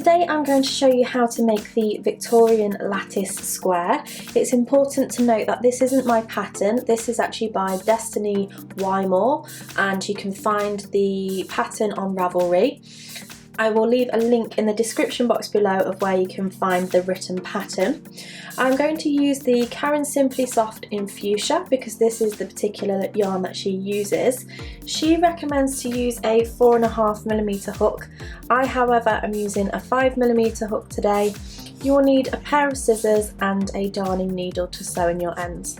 today I'm going to show you how to make the Victorian Lattice square. It's important to note that this isn't my pattern, this is actually by Destiny Wymore, and you can find the pattern on Ravelry. I will leave a link in the description box below of where you can find the written pattern. I'm going to use the Karen Simply Soft in Fuchsia because this is the particular yarn that she uses. She recommends to use a 4.5mm hook. I, however, am using a 5mm hook today. You will need a pair of scissors and a darning needle to sew in your ends.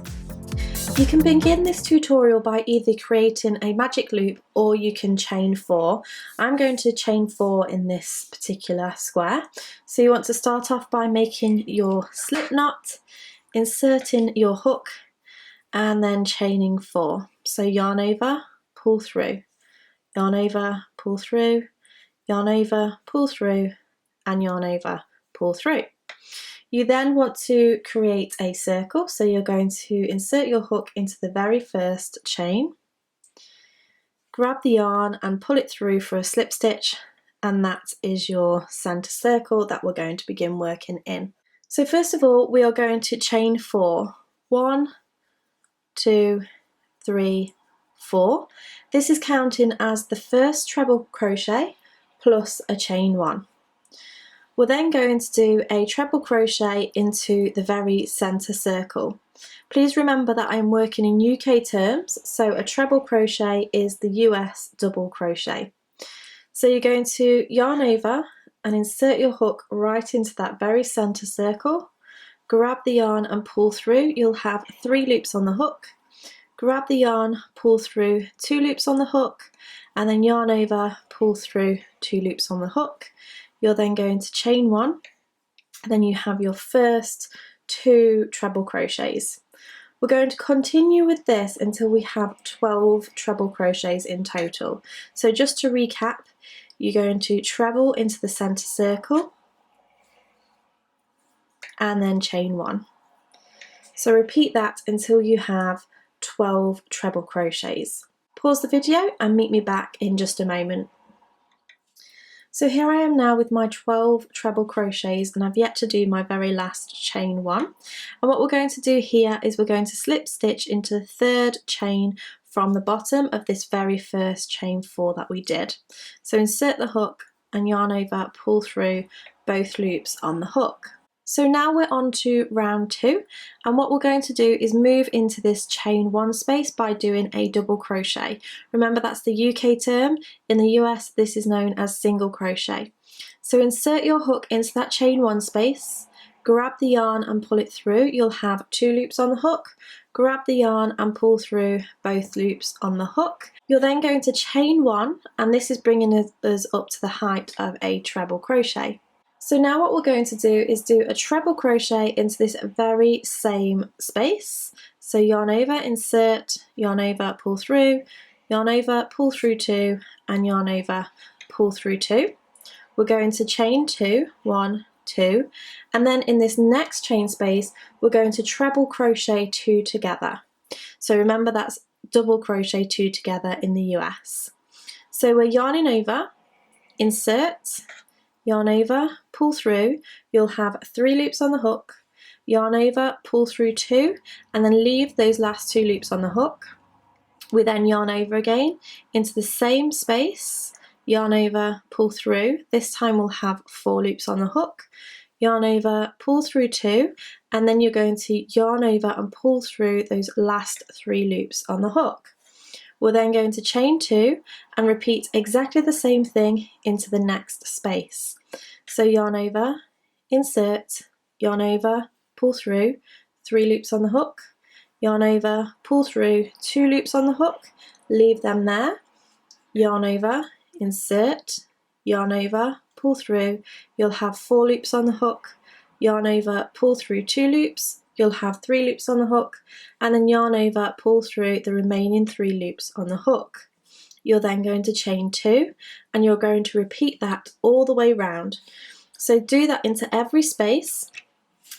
You can begin this tutorial by either creating a magic loop or you can chain 4. I'm going to chain 4 in this particular square. So you want to start off by making your slip knot, inserting your hook and then chaining 4. So yarn over, pull through, yarn over, pull through, yarn over, pull through and yarn over, pull through. You then want to create a circle, so you're going to insert your hook into the very first chain, grab the yarn and pull it through for a slip stitch, and that is your centre circle that we're going to begin working in. So first of all, we are going to chain 4. 1, 2, 3, 4. This is counting as the first treble crochet plus a chain 1. We're then going to do a treble crochet into the very centre circle. Please remember that I'm working in UK terms, so a treble crochet is the US double crochet. So you're going to yarn over and insert your hook right into that very centre circle, grab the yarn and pull through. You'll have 3 loops on the hook, grab the yarn, pull through, 2 loops on the hook, and then yarn over, pull through, 2 loops on the hook. You're then going to chain 1, then you have your first 2 treble crochets. We're going to continue with this until we have 12 treble crochets in total. So just to recap, you're going to treble into the centre circle and then chain 1. So repeat that until you have 12 treble crochets. Pause the video and meet me back in just a moment. So here I am now with my 12 treble crochets and I've yet to do my very last chain 1. And what we're going to do here is we're going to slip stitch into the 3rd chain from the bottom of this very first chain 4 that we did. So insert the hook and yarn over, pull through both loops on the hook. So now we're on to round 2, and what we're going to do is move into this chain 1 space by doing a double crochet. Remember, that's the UK term. In the US this is known as single crochet. So insert your hook into that chain 1 space, grab the yarn and pull it through. You'll have 2 loops on the hook, grab the yarn and pull through both loops on the hook. You're then going to chain 1, and this is bringing us up to the height of a treble crochet. So now what we're going to do is do a treble crochet into this very same space. So yarn over, insert, yarn over, pull through, yarn over, pull through 2, and yarn over, pull through 2. We're going to chain 2, 1, 2, and then in this next chain space we're going to treble crochet 2 together. So remember, that's double crochet 2 together in the US. So we're yarning over, insert, yarn over, pull through. You'll have 3 loops on the hook, yarn over, pull through 2, and then leave those last 2 loops on the hook. We then yarn over again into the same space, yarn over, pull through. This time we'll have 4 loops on the hook, yarn over, pull through 2, and then you're going to yarn over and pull through those last 3 loops on the hook. We're then going to chain 2 and repeat exactly the same thing into the next space. So yarn over, insert, yarn over, pull through, 3 loops on the hook, yarn over, pull through, 2 loops on the hook, leave them there, yarn over, insert, yarn over, pull through, you'll have 4 loops on the hook, yarn over, pull through 2 loops, you'll have 3 loops on the hook, and then yarn over, pull through the remaining 3 loops on the hook. You're then going to chain 2 and you're going to repeat that all the way round. So do that into every space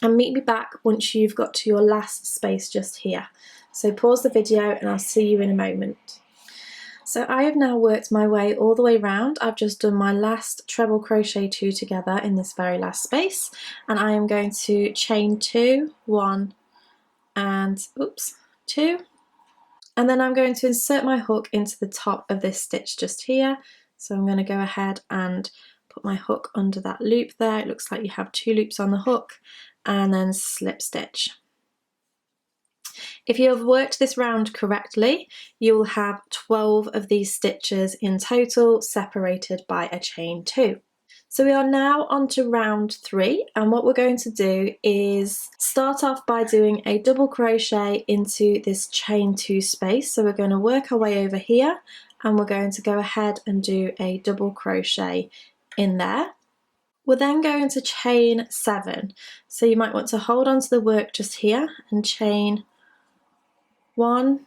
and meet me back once you've got to your last space just here. So pause the video and I'll see you in a moment. So I have now worked my way all the way round. I've just done my last treble crochet 2 together in this very last space, and I am going to chain 2, 1 and 2, and then I'm going to insert my hook into the top of this stitch just here. So I'm going to go ahead and put my hook under that loop there. It looks like you have 2 loops on the hook, and then slip stitch. If you have worked this round correctly, you will have 12 of these stitches in total, separated by a chain 2. So we are now on to round 3, and what we're going to do is start off by doing a double crochet into this chain 2 space. So we're going to work our way over here, and we're going to go ahead and do a double crochet in there. We're then going to chain 7. So you might want to hold on to the work just here and chain 1,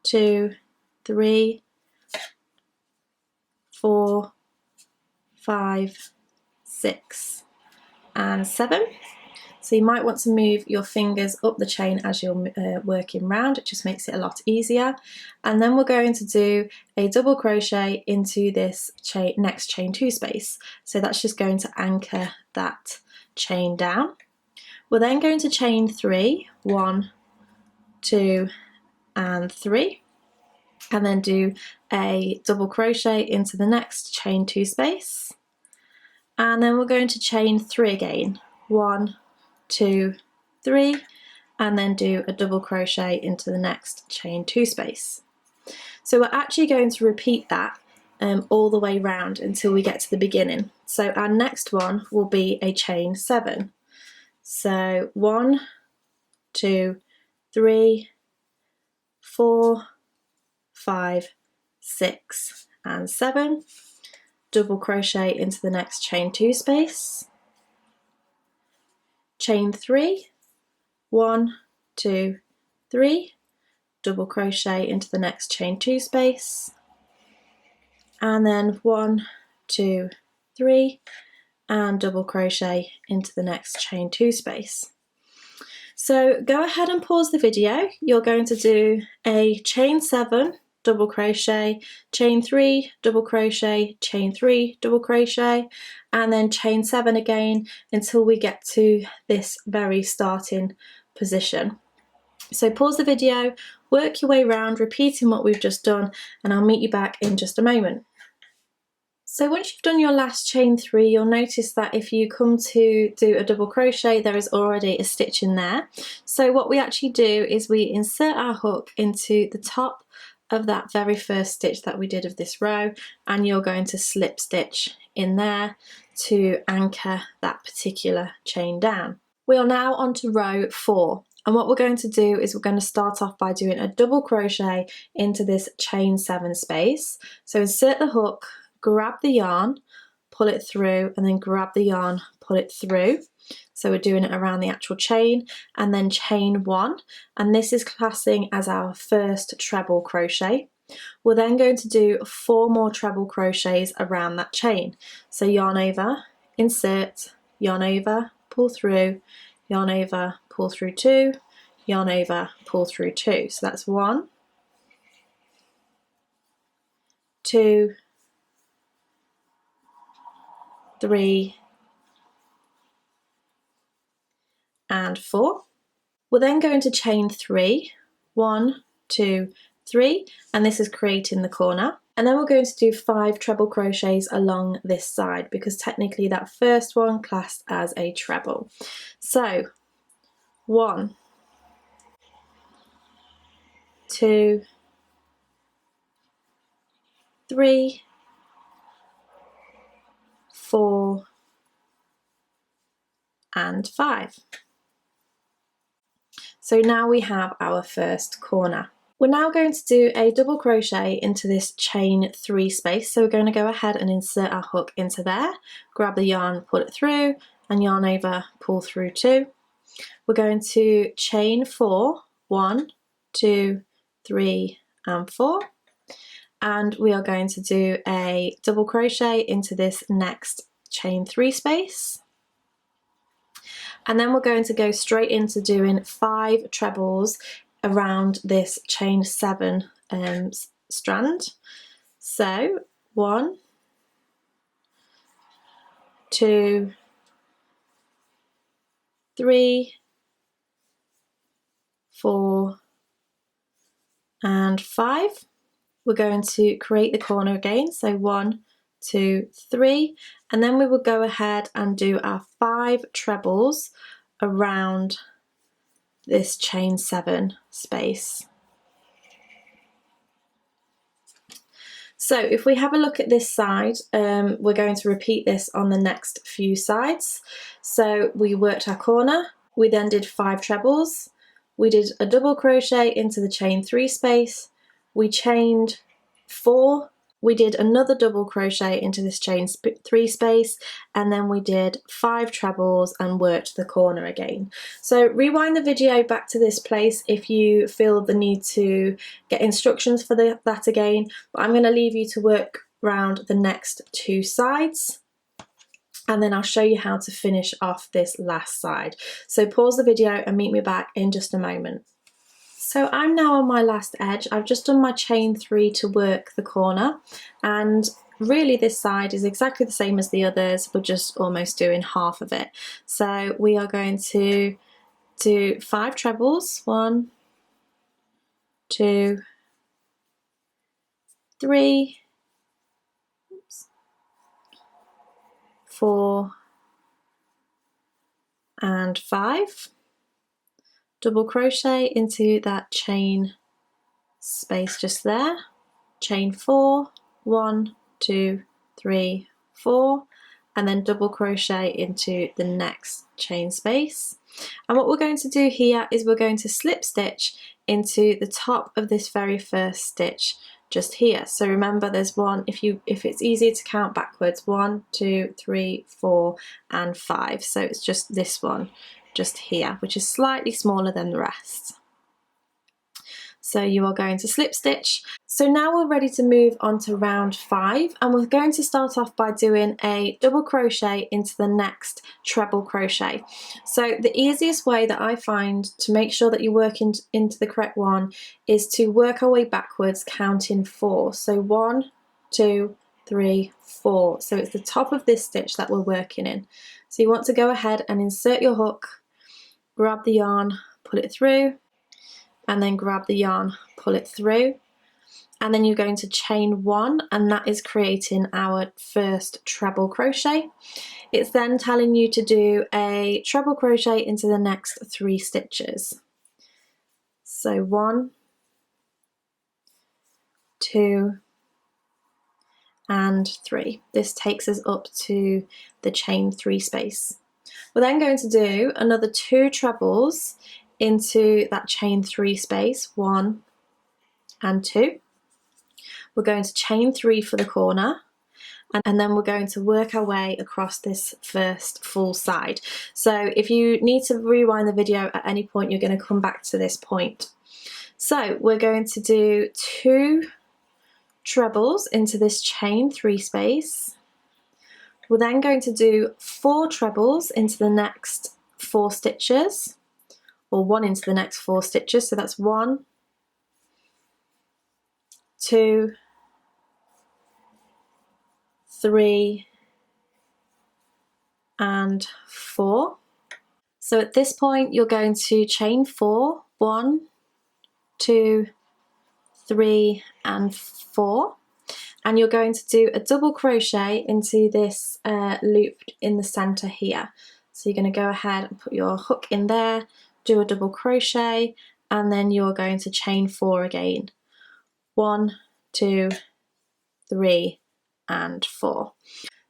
2, 3, 4, 5, 6 and 7. So you might want to move your fingers up the chain as you're working round. It just makes it a lot easier. And then we're going to do a double crochet into this next chain 2 space. So that's just going to anchor that chain down. We're then going to chain 3, 1, 2 and 3, and then do a double crochet into the next chain 2 space, and then we're going to chain 3 again, 1, 2, 3, and then do a double crochet into the next chain 2 space. So we're actually going to repeat that all the way round until we get to the beginning. So our next one will be a chain 7. So 1, 2, 3, 4, 5, 6 and 7, double crochet into the next chain 2 space, chain 3, 1, 2, 3, double crochet into the next chain 2 space, and then 1, 2, 3 and double crochet into the next chain 2 space. So go ahead and pause the video. You're going to do a chain 7, double crochet, chain 3, double crochet, chain 3, double crochet, and then chain 7 again until we get to this very starting position. So pause the video, work your way around, repeating what we've just done, and I'll meet you back in just a moment. So once you've done your last chain 3, you'll notice that if you come to do a double crochet, there is already a stitch in there. So what we actually do is we insert our hook into the top of that very first stitch that we did of this row, and you're going to slip stitch in there to anchor that particular chain down. We are now on to row 4. And what we're going to do is we're going to start off by doing a double crochet into this chain 7 space. So insert the hook, grab the yarn, pull it through, and then grab the yarn, pull it through. So we're doing it around the actual chain, and then chain 1, and this is classing as our first treble crochet. We're then going to do 4 more treble crochets around that chain. So yarn over, insert, yarn over, pull through, yarn over, pull through 2, yarn over, pull through 2. So that's 1, 2, 3 and 4. We're then going to chain 3, 1, 2, 3, and this is creating the corner. And then we're going to do 5 treble crochets along this side, because technically that first one classed as a treble. So 1, 2, 3, 4 and 5. So now we have our first corner. We're now going to do a double crochet into this chain 3 space. So we're going to go ahead and insert our hook into there, grab the yarn, pull it through, and yarn over, pull through 2. We're going to chain 4, 1, 2, 3 and 4. And we are going to do a double crochet into this next chain 3 space. And then we're going to go straight into doing 5 trebles around this chain 7 strand. So 1, 2, 3, 4 and 5. We're going to create the corner again, so 1, 2, 3, and then we will go ahead and do our 5 trebles around this chain 7 space. So if we have a look at this side, we're going to repeat this on the next few sides. So we worked our corner, we then did 5 trebles, we did a double crochet into the chain 3 space, we chained 4, we did another double crochet into this chain 3 space, and then we did 5 trebles and worked the corner again. So rewind the video back to this place if you feel the need to get instructions for that again, but I'm going to leave you to work around the next 2 sides, and then I'll show you how to finish off this last side. So pause the video and meet me back in just a moment. So I'm now on my last edge. I've just done my chain 3 to work the corner, and really this side is exactly the same as the others, we're just almost doing half of it. So we are going to do 5 trebles, 1, 2, 3, 4 and 5. Double crochet into that chain space just there, chain 4, 1, 2, 3, 4, and then double crochet into the next chain space. And what we're going to do here is we're going to slip stitch into the top of this very first stitch just here. So remember, there's one, if it's easier to count backwards, 1, 2, 3, 4 and 5. So it's just this one just here, which is slightly smaller than the rest. So you are going to slip stitch. So now we're ready to move on to round 5, and we're going to start off by doing a double crochet into the next treble crochet. So the easiest way that I find to make sure that you work into the correct one is to work our way backwards, counting 4. So 1, 2, 3, 4. So it's the top of this stitch that we're working in. So you want to go ahead and insert your hook, grab the yarn, pull it through, and then grab the yarn, pull it through, and then you're going to chain 1, and that is creating our first treble crochet. It's then telling you to do a treble crochet into the next 3 stitches. So 1, 2 and 3. This takes us up to the chain 3 space. We're then going to do another 2 trebles into that chain 3 space, 1 and 2. We're going to chain 3 for the corner, and then we're going to work our way across this first full side. So if you need to rewind the video at any point, you're going to come back to this point. So we're going to do 2 trebles into this chain 3 space. We're then going to do 4 trebles into the next 4 stitches, or 1 into the next 4 stitches. So that's 1, 2, 3 and 4. So at this point you're going to chain 4, 1, 2, 3 and 4, and you're going to do a double crochet into this loop in the center here. So you're going to go ahead and put your hook in there, do a double crochet, and then you're going to chain 4 again. 1, 2, 3 and 4.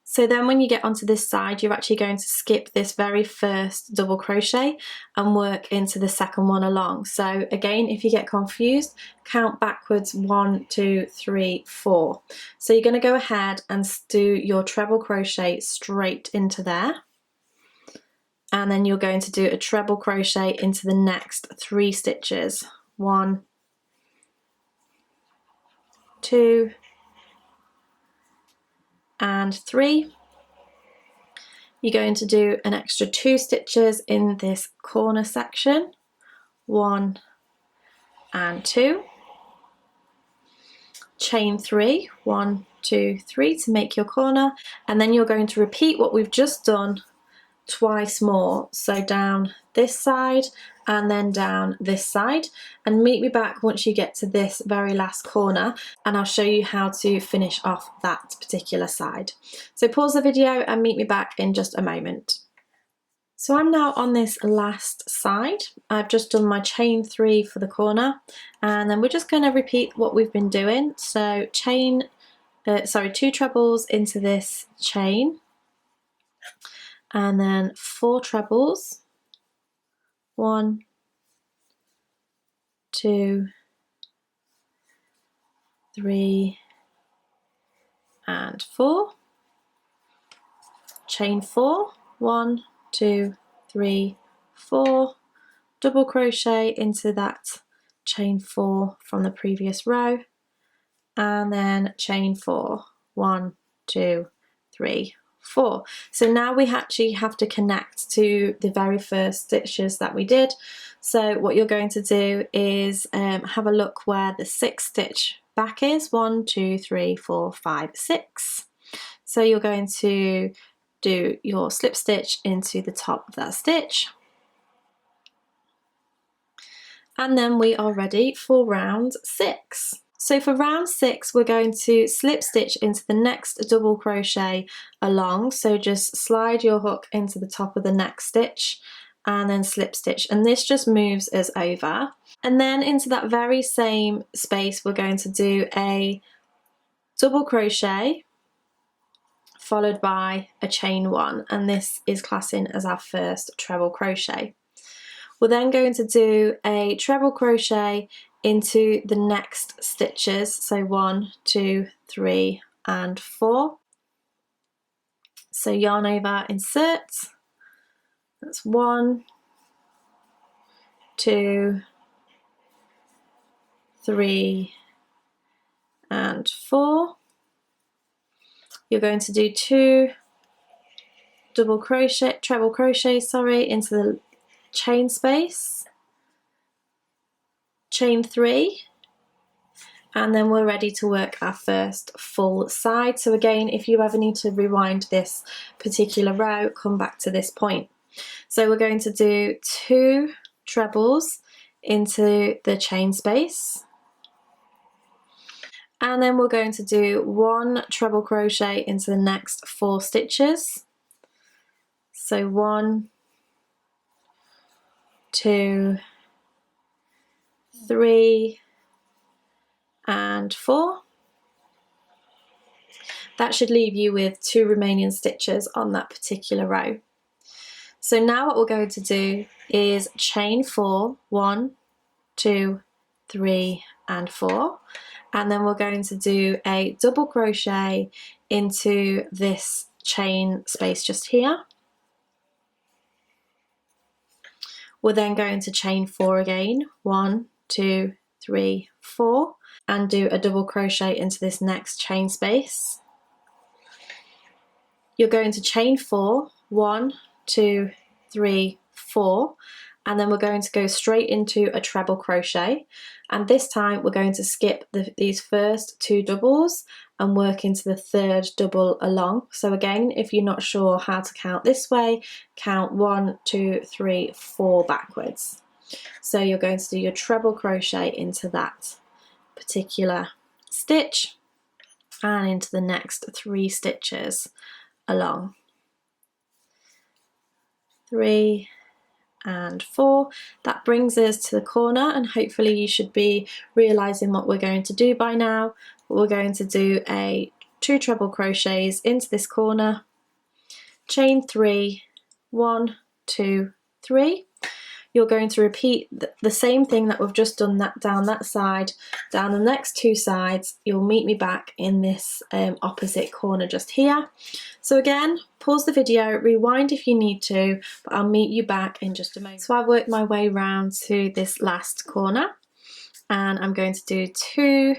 So then when you get onto this side, you're actually going to skip this very first double crochet and work into the second one along. So again, if you get confused, count backwards 1, 2, 3, 4. So you're going to go ahead and do your treble crochet straight into there. And then you're going to do a treble crochet into the next 3 stitches. 1, 2 and 3. You're going to do an extra 2 stitches in this corner section, 1 and 2. chain 3, 1, 2, 3 to make your corner, and then you're going to repeat what we've just done twice more. So down this side and then down this side, and meet me back once you get to this very last corner and I'll show you how to finish off that particular side. So pause the video and meet me back in just a moment. So I'm now on this last side. I've just done my chain 3 for the corner, and then we're just going to repeat what we've been doing. So 2 trebles into this chain, and then 4 trebles, 1, 2, 3, and 4, chain 4, 1, 2, 3, 4, double crochet into that chain 4 from the previous row, and then chain 4, 1, 2, 3, 4. So now we actually have to connect to the very first stitches that we did. So what you're going to do is have a look where the 6th stitch back is. 1, 2, 3, 4, 5, 6. So you're going to do your slip stitch into the top of that stitch, and then we are ready for round 6. So for round 6 we're going to slip stitch into the next double crochet along, so just slide your hook into the top of the next stitch and then slip stitch, and this just moves us over, and then into that very same space we're going to do a double crochet followed by a chain 1, and this is classing as our first treble crochet. We're then going to do a treble crochet into the next stitches, so 1, 2, 3, and 4. So yarn over, insert, that's 1, 2, 3, and 4. You're going to do 2 treble crochet, into the chain space, chain 3, and then we're ready to work our first full side. So again, if you ever need to rewind this particular row, come back to this point. So we're going to do 2 trebles into the chain space, and then we're going to do 1 treble crochet into the next 4 stitches. So 1, 2, 3, and 4. That should leave you with 2 remaining stitches on that particular row. So now what we're going to do is chain 4, 1, 2, 3, and 4, and then we're going to do a double crochet into this chain space just here. We're then going to chain 4 again, 1, 2, 3, 4, and do a double crochet into this next chain space. You're going to chain 4, 1, 2, 3, 4, and then we're going to go straight into a treble crochet, and this time we're going to skip these first 2 doubles and work into the 3rd double along. So again, if you're not sure how to count this way, count 1, 2, 3, 4 backwards. So you're going to do your treble crochet into that particular stitch and into the next 3 stitches along. 3 and 4. That brings us to the corner, and hopefully you should be realizing what we're going to do by now. We're going to do a 2 treble crochets into this corner, chain 3, 1, 2, 3. You're going to repeat the same thing that we've just done down that side, down the next 2 sides. You'll meet me back in this opposite corner just here. So again, pause the video, rewind if you need to, but I'll meet you back in just a moment. So I've worked my way round to this last corner, and I'm going to do 2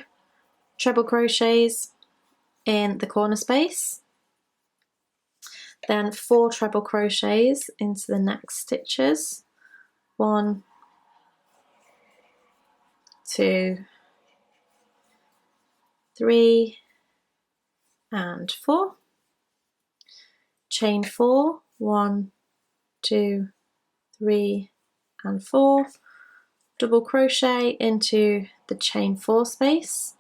treble crochets in the corner space, then 4 treble crochets into the next stitches, 1, 2, 3 and 4, chain 4, 1, 2, 3 and 4, double crochet into the chain 4 space,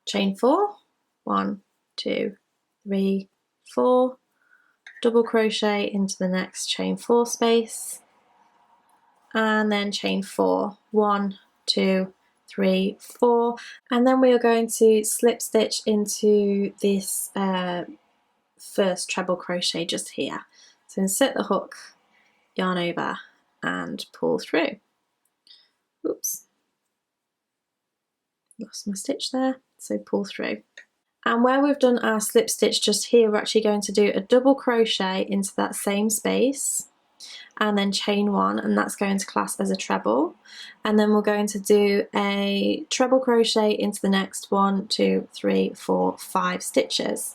chain 4, 1, 2, 3, 4, double crochet into the next chain 4 space, and then chain 4, 1, 2, 3, 4, and then we are going to slip stitch into this first treble crochet just here. So insert the hook, yarn over and pull through. Oops, lost my stitch there, so pull through. And where we've done our slip stitch just here, we're actually going to do a double crochet into that same space and then chain 1, and that's going to class as a treble, and then we're going to do a treble crochet into the next 1, 2, 3, 4, 5 stitches.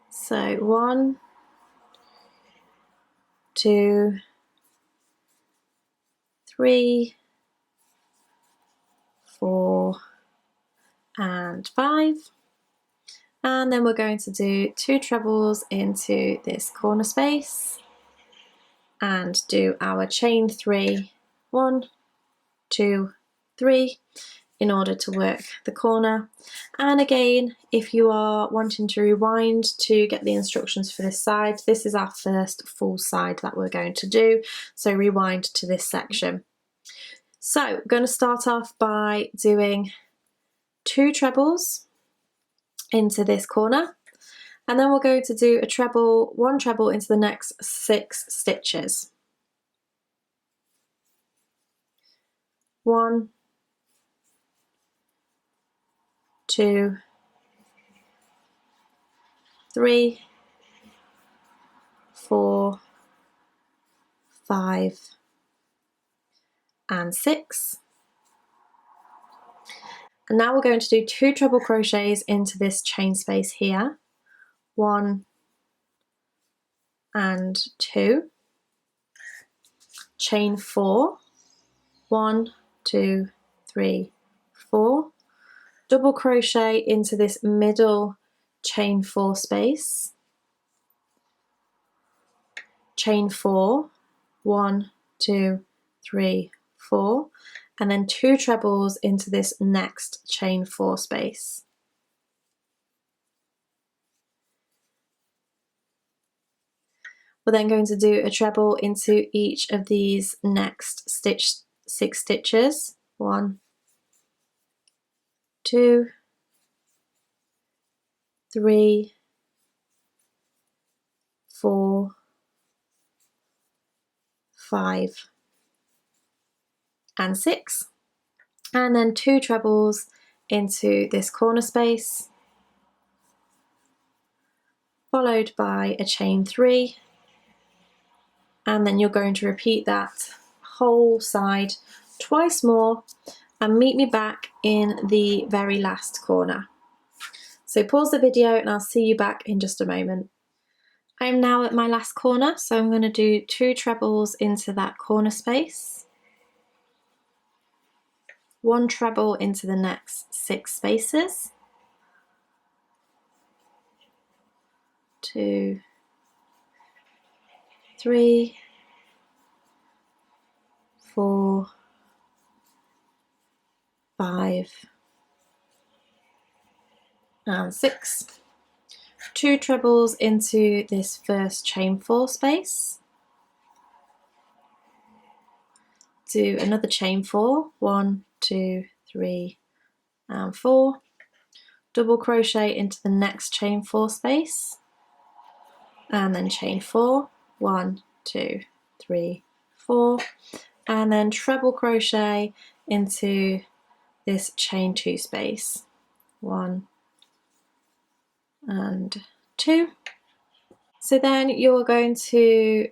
So 1, 2, 3, 4 and 5, and then we're going to do 2 trebles into this corner space and do our chain 3, 1, 2, 3 in order to work the corner. And again, if you are wanting to rewind to get the instructions for this side, this is our first full side that we're going to do, so rewind to this section. So we're going to start off by doing 2 trebles into this corner, and then we're going to do a treble, 1 treble into the next 6 stitches. 1, 2, 3, 4, 5 and 6. And now we're going to do 2 treble crochets into this chain space here, 1 and 2, chain 4, 1, 2, 3, 4, double crochet into this middle chain 4 space, chain 4, 1, 2, 3, 4, and then 2 trebles into this next chain 4 space. We're then going to do a treble into each of these next 6 stitches. 1, 2, 3, 4, 5 and 6, and then 2 trebles into this corner space, followed by a chain 3, and then you're going to repeat that whole side twice more and meet me back in the very last corner. So pause the video and I'll see you back in just a moment. I'm now at my last corner, so I'm going to do 2 trebles into that corner space, 1 treble into the next 6 spaces, 2, 3, 4, 5 and 6. 2 trebles into this first chain 4 space, do another chain 4, 1, 2, 3 and 4, double crochet into the next chain 4 space, and then chain 4, 1, 2, 3, 4, and then treble crochet into this chain 2 space, 1 and 2. So then you're going to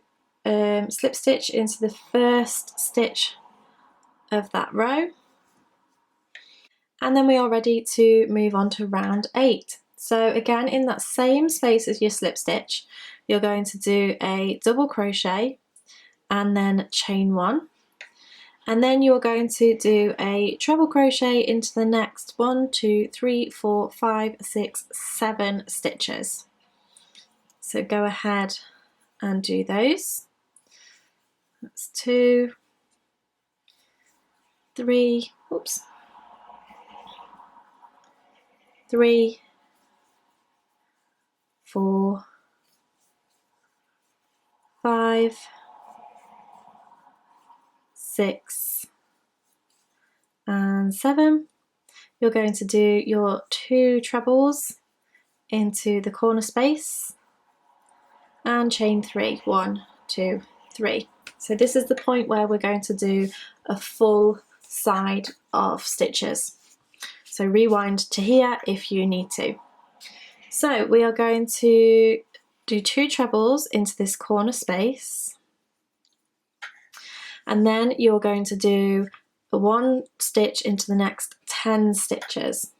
slip stitch into the first stitch of that row, and then we are ready to move on to round 8. So again, in that same space as your slip stitch, you're going to do a double crochet and then chain 1, And then you're going to do a treble crochet into the next 1, 2, 3, 4, 5, 6, 7 stitches. So go ahead and do those. That's 2, 3, oops, 3, 4, 5, 6, and 7. You're going to do your 2 trebles into the corner space and chain 3. 1, 2, 3. So this is the point where we're going to do a full side of stitches. So rewind to here if you need to. So we are going to do 2 trebles into this corner space, and then you're going to do a 1 stitch into the next 10 stitches.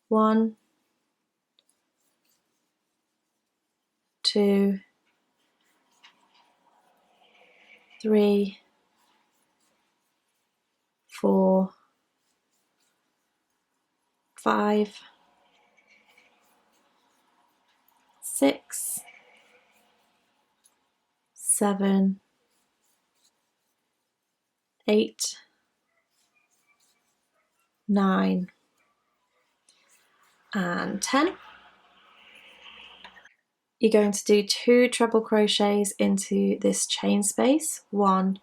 1, 2, 3, 4, 5, 6, 7, 8, 9, and 10. You're going to do 2 treble crochets into this chain space, 1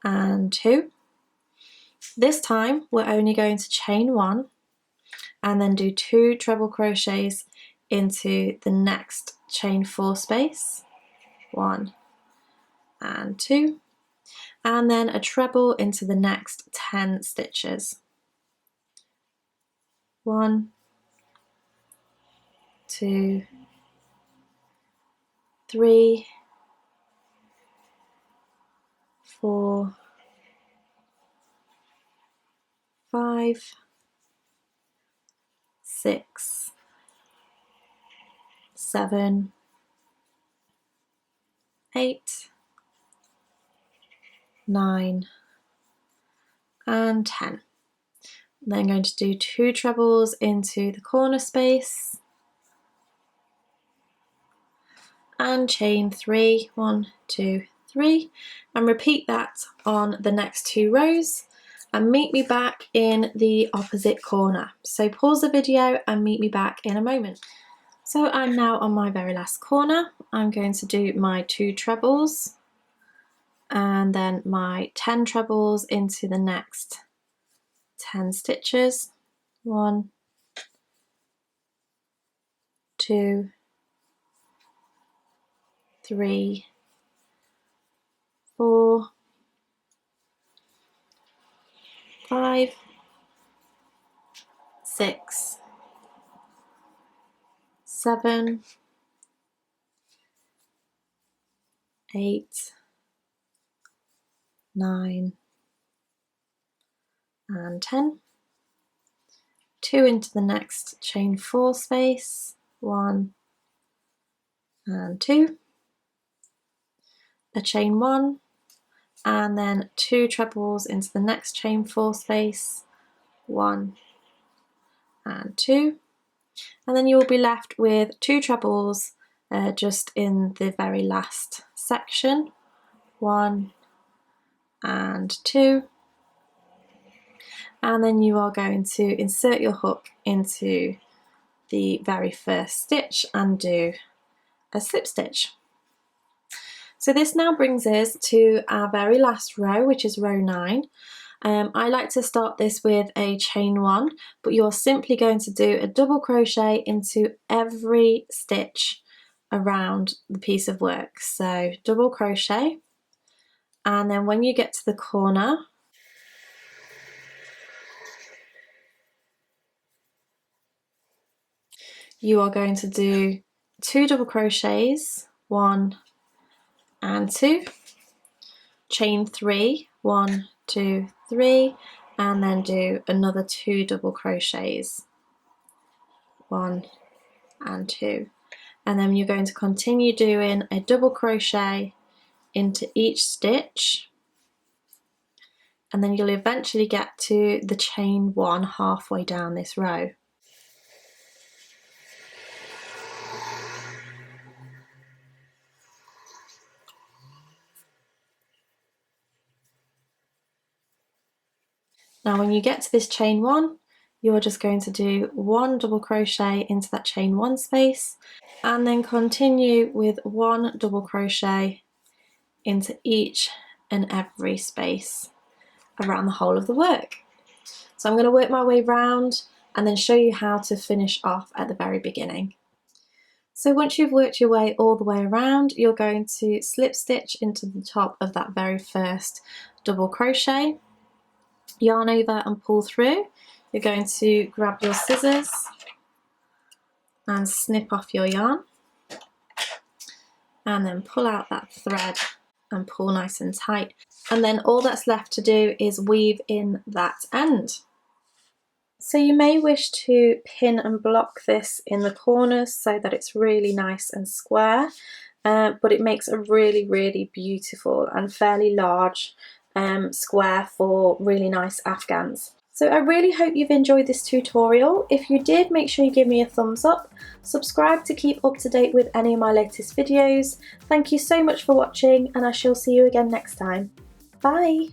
and 2. This time we're only going to chain 1 and then do 2 treble crochets into the next chain 4 space, 1 and 2, and then a treble into the next 10 stitches, 1, 2, 3, 4, 5, 6, 7, 8, 9, and 10. Then going to do 2 trebles into the corner space and chain 3, 1, 2, 3, and repeat that on the next 2 rows and meet me back in the opposite corner. So pause the video and meet me back in a moment. So I'm now on my very last corner. I'm going to do my 2 trebles and then my 10 trebles into the next 10 stitches, 1, 2, 3, 4, 5, 6, 7, 8, 9, and 10. 2 into the next chain 4 space, 1 and 2, a chain 1, and then 2 trebles into the next chain 4 space, 1 and 2, and then you will be left with 2 trebles just in the very last section, 1 and 2, and then you are going to insert your hook into the very first stitch and do a slip stitch. So this now brings us to our very last row, which is row 9. I like to start this with a chain 1, but you're simply going to do a double crochet into every stitch around the piece of work. So double crochet, and then when you get to the corner, you are going to do 2 double crochets, 1 and 2, chain 3, 1, 2, 3, and then do another 2 double crochets, 1 and 2, and then you're going to continue doing a double crochet into each stitch, and then you'll eventually get to the chain 1 halfway down this row. Now when you get to this chain 1, you're just going to do 1 double crochet into that chain 1 space, and then continue with 1 double crochet into each and every space around the whole of the work. So I'm going to work my way round and then show you how to finish off at the very beginning. So once you've worked your way all the way around, you're going to slip stitch into the top of that very first double crochet, yarn over and pull through. You're going to grab your scissors and snip off your yarn, and then pull out that thread and pull nice and tight. And then all that's left to do is weave in that end. So you may wish to pin and block this in the corners so that it's really nice and square, but it makes a really beautiful and fairly large square for really nice afghans. So I really hope you've enjoyed this tutorial. If you did, make sure you give me a thumbs up, subscribe to keep up to date with any of my latest videos. Thank you so much for watching, and I shall see you again next time. Bye!